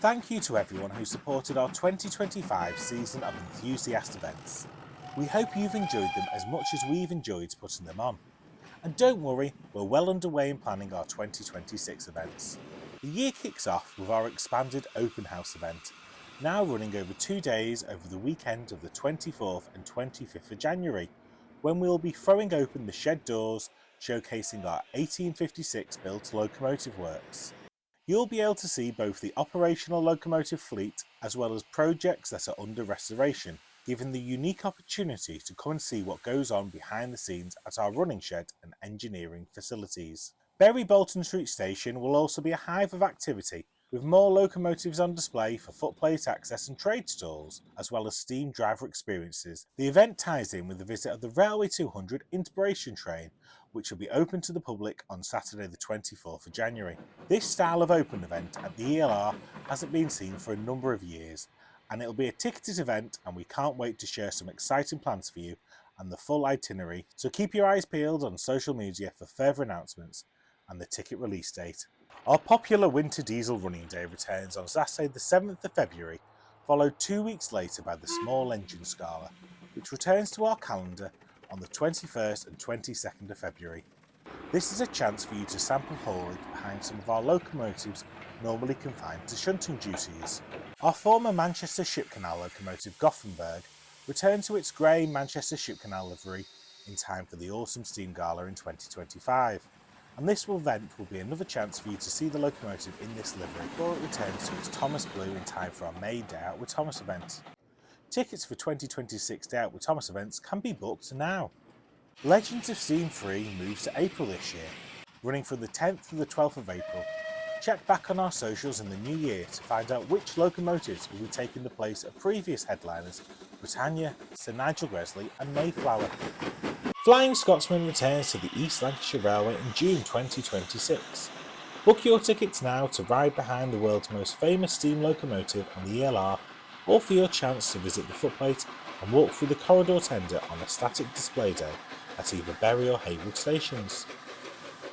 Thank you to everyone who supported our 2025 season of enthusiast events. We hope you've enjoyed them as much as we've enjoyed putting them on. And don't worry, we're well underway in planning our 2026 events. The year kicks off with our expanded open house event, now running over 2 days over the weekend of the 24th and 25th of January, when we'll be throwing open the shed doors, showcasing our 1856 built locomotive works. You'll be able to see both the operational locomotive fleet as well as projects that are under restoration, giving the unique opportunity to come and see what goes on behind the scenes at our running shed and engineering facilities. Bury Bolton Street Station will also be a hive of activity, with more locomotives on display for footplate access and trade stalls, as well as steam driver experiences. The event ties in with the visit of the Railway 200 Inspiration Train, which will be open to the public on Saturday the 24th of January. This style of open event at the ELR hasn't been seen for a number of years, and it'll be a ticketed event, and we can't wait to share some exciting plans for you and the full itinerary, so keep your eyes peeled on social media for further announcements and the ticket release date. Our popular Winter Diesel Running Day returns on Saturday the 7th of February, followed 2 weeks later by the Small Engine Scala, which returns to our calendar on the 21st and 22nd of February. This is a chance for you to sample haulage behind some of our locomotives normally confined to shunting duties. Our former Manchester Ship Canal locomotive Gothenburg returned to its grey Manchester Ship Canal livery in time for the Autumn Steam Gala in 2025. And this event will be another chance for you to see the locomotive in this livery before it returns to its Thomas Blue in time for our May Day Out with Thomas event. Tickets for 2026 Day Out with Thomas events can be booked now. Legends of Steam 3 moves to April this year, running from the 10th to the 12th of April. Check back on our socials in the new year to find out which locomotives will be taking the place of previous headliners Britannia, Sir Nigel Gresley and Mayflower. Flying Scotsman returns to the East Lancashire Railway in June 2026. Book your tickets now to ride behind the world's most famous steam locomotive on the ELR, or for your chance to visit the footplate and walk through the corridor tender on a static display day at either Bury or Haywood stations.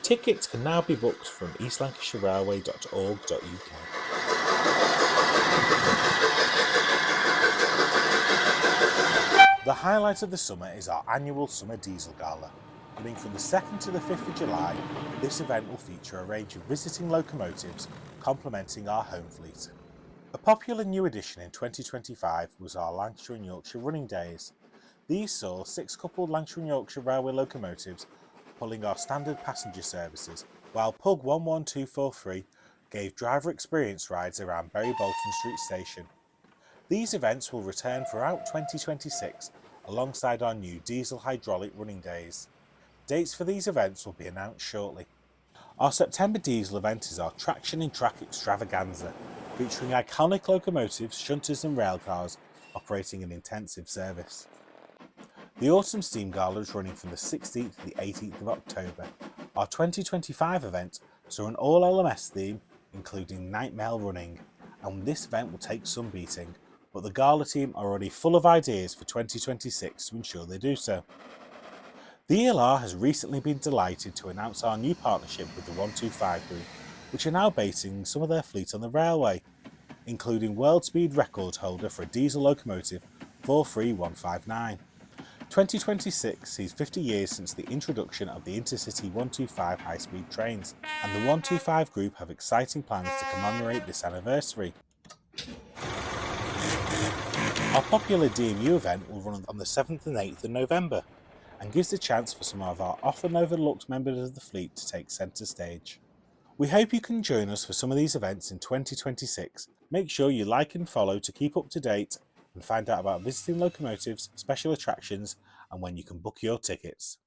Tickets can now be booked from eastlancashirerailway.org.uk. The highlight of the summer is our annual Summer Diesel Gala. Running from the 2nd to the 5th of July, this event will feature a range of visiting locomotives complementing our home fleet. A popular new addition in 2025 was our Lancashire and Yorkshire Running Days. These saw 6 coupled Lancashire and Yorkshire Railway locomotives pulling our standard passenger services, while Pug 11243 gave driver experience rides around Bury Bolton Street Station. These events will return throughout 2026 alongside our new diesel hydraulic running days. Dates for these events will be announced shortly. Our September diesel event is our Traction in Track Extravaganza, featuring iconic locomotives, shunters and railcars operating in intensive service. The Autumn Steam Gala is running from the 16th to the 18th of October. Our 2025 event saw an all LMS theme, including night mail running, and this event will take some beating, but the Gala team are already full of ideas for 2026 to ensure they do so. The ELR has recently been delighted to announce our new partnership with the 125 Group, which are now basing some of their fleet on the railway, including world speed record holder for a diesel locomotive 43159. 2026 sees 50 years since the introduction of the Intercity 125 high-speed trains, and the 125 Group have exciting plans to commemorate this anniversary. Our popular DMU event will run on the 7th and 8th of November, and gives the chance for some of our often overlooked members of the fleet to take centre stage. We hope you can join us for some of these events in 2026. Make sure you like and follow to keep up to date and find out about visiting locomotives, special attractions and when you can book your tickets.